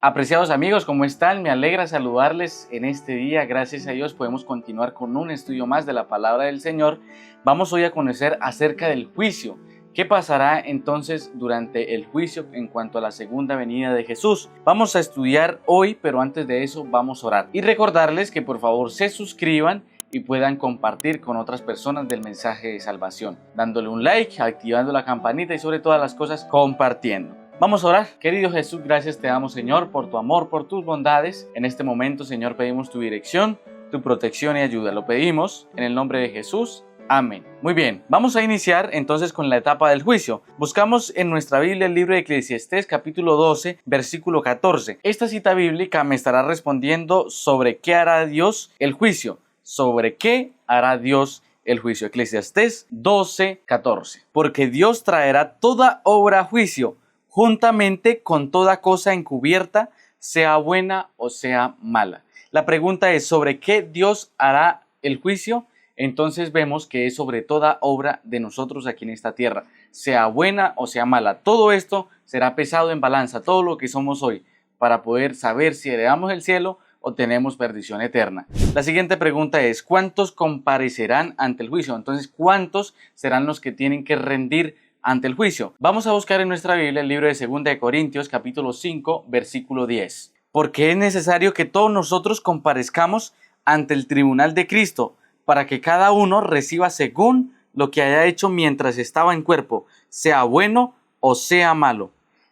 Apreciados amigos, ¿cómo están? Me alegra saludarles en este día. Gracias a Dios podemos continuar con un estudio más de la palabra del Señor. Vamos hoy a conocer acerca del juicio. ¿Qué pasará entonces durante el juicio en cuanto a la segunda venida de Jesús? Vamos a estudiar hoy, pero antes de eso vamos a orar. Y recordarles que por favor se suscriban y puedan compartir con otras personas del mensaje de salvación, dándole un like, activando la campanita y sobre todas las cosas compartiendo. Vamos a orar. Querido Jesús, gracias te damos, Señor, por tu amor, por tus bondades. En este momento, Señor, pedimos tu dirección, tu protección y ayuda. Lo pedimos en el nombre de Jesús. Amén. Muy bien, vamos a iniciar entonces con la etapa del juicio. Buscamos en nuestra Biblia el libro de Eclesiastés, capítulo 12, versículo 14. Esta cita bíblica me estará respondiendo sobre qué hará Dios el juicio. ¿Sobre qué hará Dios el juicio? Eclesiastés 12, 14. Porque Dios traerá toda obra a juicio, juntamente con toda cosa encubierta, sea buena o sea mala. La pregunta es, ¿sobre qué Dios hará el juicio? Entonces vemos que es sobre toda obra de nosotros aquí en esta tierra, sea buena o sea mala. Todo esto será pesado en balanza, todo lo que somos hoy, para poder saber si heredamos el cielo o tenemos perdición eterna. La siguiente pregunta es, ¿cuántos comparecerán ante el juicio? Entonces, ¿cuántos serán los que tienen que rendir ante el juicio? Vamos a buscar en nuestra Biblia el libro de 2 de Corintios, capítulo 5, versículo 10. Porque es necesario que todos nosotros comparezcamos ante el tribunal de Cristo, para que cada uno reciba según lo que haya hecho mientras estaba en cuerpo, sea bueno o sea malo.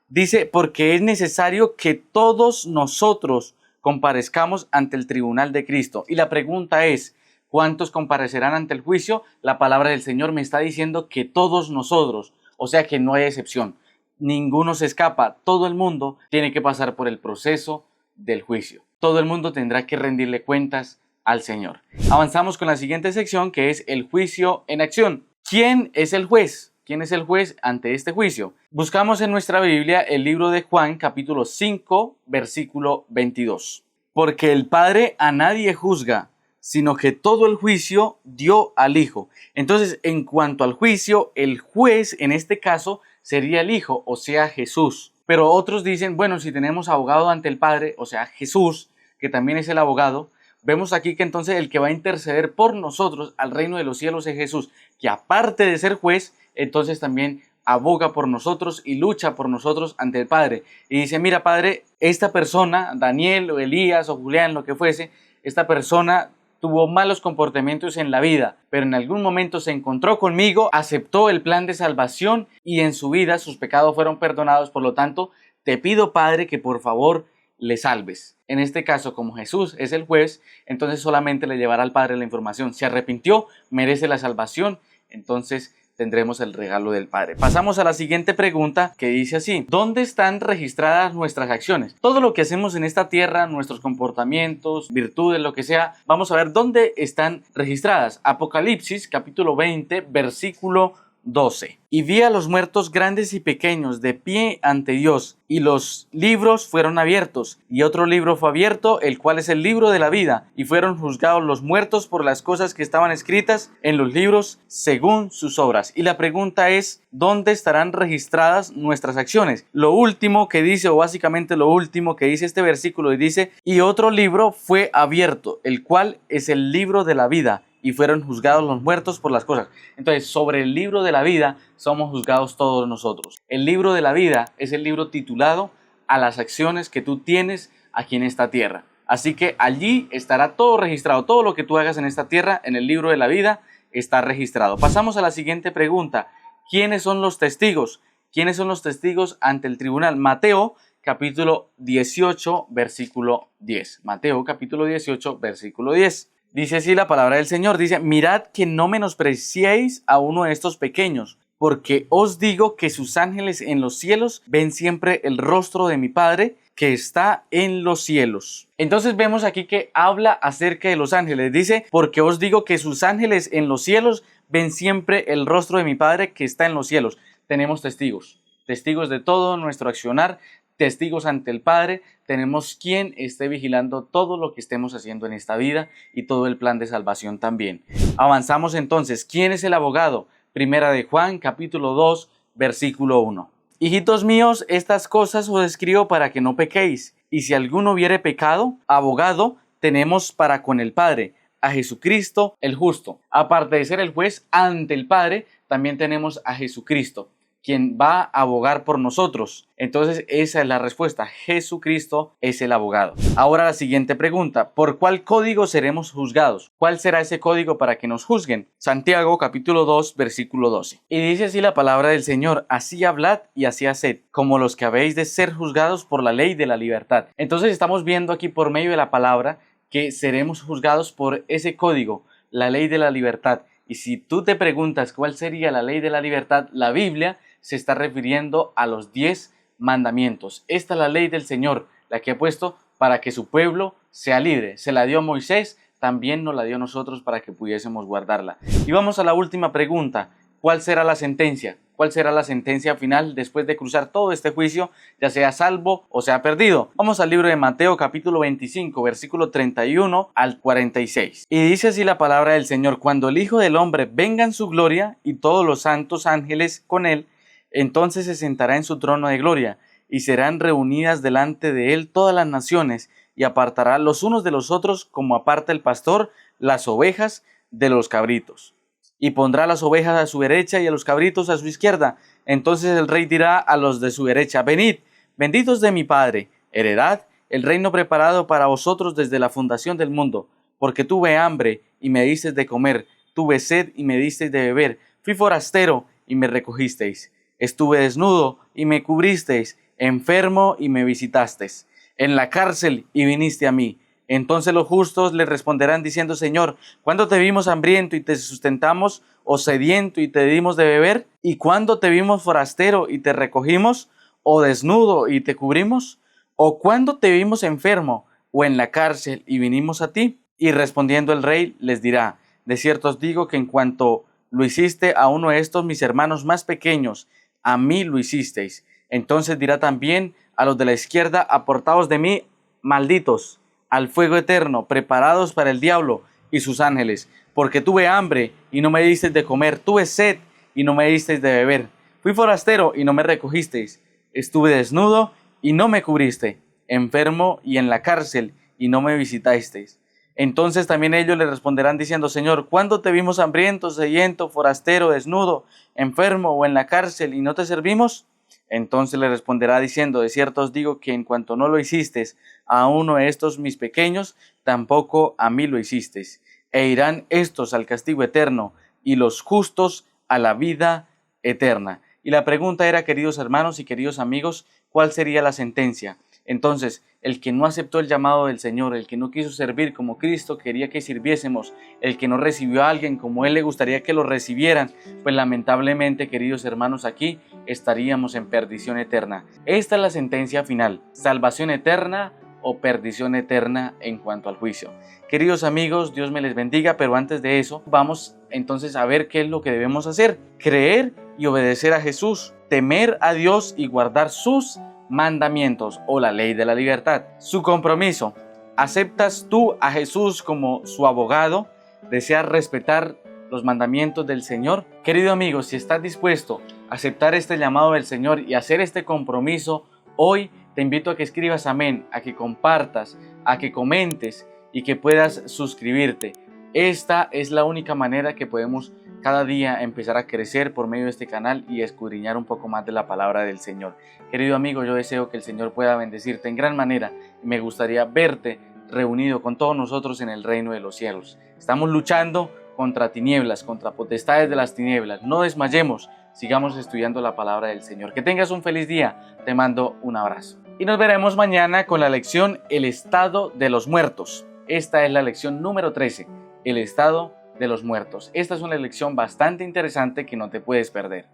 Dice, porque es necesario que todos nosotros comparezcamos ante el tribunal de Cristo. Y la pregunta es, ¿cuántos comparecerán ante el juicio? La palabra del Señor me está diciendo que todos nosotros, o sea que no hay excepción. Ninguno se escapa. Todo el mundo tiene que pasar por el proceso del juicio. Todo el mundo tendrá que rendirle cuentas al Señor. Avanzamos con la siguiente sección, que es el juicio en acción. ¿Quién es el juez? ¿Quién es el juez ante este juicio? Buscamos en nuestra Biblia el libro de Juan, capítulo 5, versículo 22. Porque el Padre a nadie juzga, sino que todo el juicio dio al Hijo. Entonces, en cuanto al juicio, el juez en este caso sería el Hijo, o sea, Jesús. Pero otros dicen, bueno, si tenemos abogado ante el Padre, o sea, Jesús, que también es el abogado, vemos aquí que entonces el que va a interceder por nosotros al reino de los cielos es Jesús, que aparte de ser juez, entonces también aboga por nosotros y lucha por nosotros ante el Padre. Y dice, mira Padre, esta persona, Daniel o Elías o Julián, lo que fuese, esta persona tuvo malos comportamientos en la vida, pero en algún momento se encontró conmigo, aceptó el plan de salvación y en su vida sus pecados fueron perdonados. Por lo tanto, te pido Padre que por favor le salves. En este caso, como Jesús es el juez, entonces solamente le llevará al Padre la información. Se arrepintió, merece la salvación, entonces tendremos el regalo del Padre. Pasamos a la siguiente pregunta, que dice así: ¿dónde están registradas nuestras acciones? Todo lo que hacemos en esta tierra, nuestros comportamientos, virtudes, lo que sea, vamos a ver dónde están registradas. Apocalipsis, capítulo 20, versículo 12. Y vi a los muertos grandes y pequeños de pie ante Dios, y los libros fueron abiertos, y otro libro fue abierto, el cual es el libro de la vida, y fueron juzgados los muertos por las cosas que estaban escritas en los libros según sus obras. Y la pregunta es, ¿dónde estarán registradas nuestras acciones? Lo último que dice, o básicamente lo último que dice este versículo, y dice, y otro libro fue abierto, el cual es el libro de la vida, y fueron juzgados los muertos por las cosas. Entonces, sobre el libro de la vida somos juzgados todos nosotros. El libro de la vida es el libro titulado a las acciones que tú tienes aquí en esta tierra. Así que allí estará todo registrado. Todo lo que tú hagas en esta tierra, en el libro de la vida, está registrado. Pasamos a la siguiente pregunta. ¿Quiénes son los testigos? ¿Quiénes son los testigos ante el tribunal? Mateo, capítulo 18, versículo 10. Mateo, capítulo 18, versículo 10. Dice así la palabra del Señor, dice, mirad que no menospreciéis a uno de estos pequeños, porque os digo que sus ángeles en los cielos ven siempre el rostro de mi Padre que está en los cielos. Entonces vemos aquí que habla acerca de los ángeles. Dice, porque os digo que sus ángeles en los cielos ven siempre el rostro de mi Padre que está en los cielos. Tenemos testigos, testigos de todo nuestro accionar, testigos ante el Padre, tenemos quien esté vigilando todo lo que estemos haciendo en esta vida y todo el plan de salvación también. Avanzamos entonces. ¿Quién es el abogado? Primera de Juan, capítulo 2, versículo 1. Hijitos míos, estas cosas os escribo para que no pequéis. Y si alguno hubiere pecado, abogado tenemos para con el Padre, a Jesucristo el justo. Aparte de ser el juez ante el Padre, también tenemos a Jesucristo, quien va a abogar por nosotros. Entonces esa es la respuesta. Jesucristo es el abogado. Ahora la siguiente pregunta. ¿Por cuál código seremos juzgados? ¿Cuál será ese código para que nos juzguen? Santiago capítulo 2 versículo 12. Y dice así la palabra del Señor: así hablad y así haced, como los que habéis de ser juzgados por la ley de la libertad. Entonces estamos viendo aquí por medio de la palabra que seremos juzgados por ese código, la ley de la libertad. Y si tú te preguntas cuál sería la ley de la libertad, la Biblia se está refiriendo a los 10 mandamientos. Esta es la ley del Señor, la que ha puesto para que su pueblo sea libre. Se la dio a Moisés, también nos la dio a nosotros para que pudiésemos guardarla. Y vamos a la última pregunta. ¿Cuál será la sentencia? ¿Cuál será la sentencia final después de cruzar todo este juicio, ya sea salvo o sea perdido? Vamos al libro de Mateo capítulo 25, versículo 31 al 46. Y dice así la palabra del Señor: cuando el Hijo del Hombre venga en su gloria y todos los santos ángeles con él, entonces se sentará en su trono de gloria, y serán reunidas delante de él todas las naciones, y apartará los unos de los otros como aparta el pastor las ovejas de los cabritos. Y pondrá las ovejas a su derecha y a los cabritos a su izquierda. Entonces el rey dirá a los de su derecha: venid, benditos de mi Padre, heredad el reino preparado para vosotros desde la fundación del mundo, porque tuve hambre y me disteis de comer, tuve sed y me disteis de beber, fui forastero y me recogisteis. Estuve desnudo y me cubristeis, enfermo y me visitasteis, en la cárcel y viniste a mí. Entonces los justos le responderán diciendo: Señor, ¿cuándo te vimos hambriento y te sustentamos, o sediento y te dimos de beber? ¿Y cuándo te vimos forastero y te recogimos, o desnudo y te cubrimos? ¿O cuándo te vimos enfermo o en la cárcel y vinimos a ti? Y respondiendo el rey les dirá: de cierto os digo que en cuanto lo hiciste a uno de estos mis hermanos más pequeños, a mí lo hicisteis. Entonces dirá también a los de la izquierda: apartaos de mí, malditos, al fuego eterno, preparados para el diablo y sus ángeles, porque tuve hambre y no me disteis de comer, tuve sed y no me disteis de beber, fui forastero y no me recogisteis, estuve desnudo y no me cubriste, enfermo y en la cárcel y no me visitasteis. Entonces también ellos le responderán diciendo: Señor, ¿cuándo te vimos hambriento, sediento, forastero, desnudo, enfermo o en la cárcel y no te servimos? Entonces le responderá diciendo: de cierto os digo que en cuanto no lo hicisteis a uno de estos mis pequeños, tampoco a mí lo hicisteis. E irán estos al castigo eterno y los justos a la vida eterna. Y la pregunta era, queridos hermanos y queridos amigos, ¿cuál sería la sentencia? Entonces, el que no aceptó el llamado del Señor, el que no quiso servir como Cristo quería que sirviésemos, el que no recibió a alguien como Él le gustaría que lo recibieran, pues lamentablemente, queridos hermanos, aquí estaríamos en perdición eterna. Esta es la sentencia final: salvación eterna o perdición eterna en cuanto al juicio. Queridos amigos, Dios me les bendiga, pero antes de eso, vamos entonces a ver qué es lo que debemos hacer: creer y obedecer a Jesús, temer a Dios y guardar sus mandamientos o la ley de la libertad. Su compromiso: ¿aceptas tú a Jesús como su abogado? ¿Deseas respetar los mandamientos del Señor? Querido amigo, si estás dispuesto a aceptar este llamado del Señor y hacer este compromiso hoy, te invito a que escribas amén, a que compartas, a que comentes y que puedas suscribirte. Esta es la única manera que podemos cada día empezar a crecer por medio de este canal y escudriñar un poco más de la palabra del Señor. Querido amigo, yo deseo que el Señor pueda bendecirte en gran manera y me gustaría verte reunido con todos nosotros en el reino de los cielos. Estamos luchando contra tinieblas, contra potestades de las tinieblas. No desmayemos, sigamos estudiando la palabra del Señor. Que tengas un feliz día, te mando un abrazo. Y nos veremos mañana con la lección El estado de los muertos. Esta es la lección número 13, el estado de los muertos. Esta es una lección bastante interesante que no te puedes perder.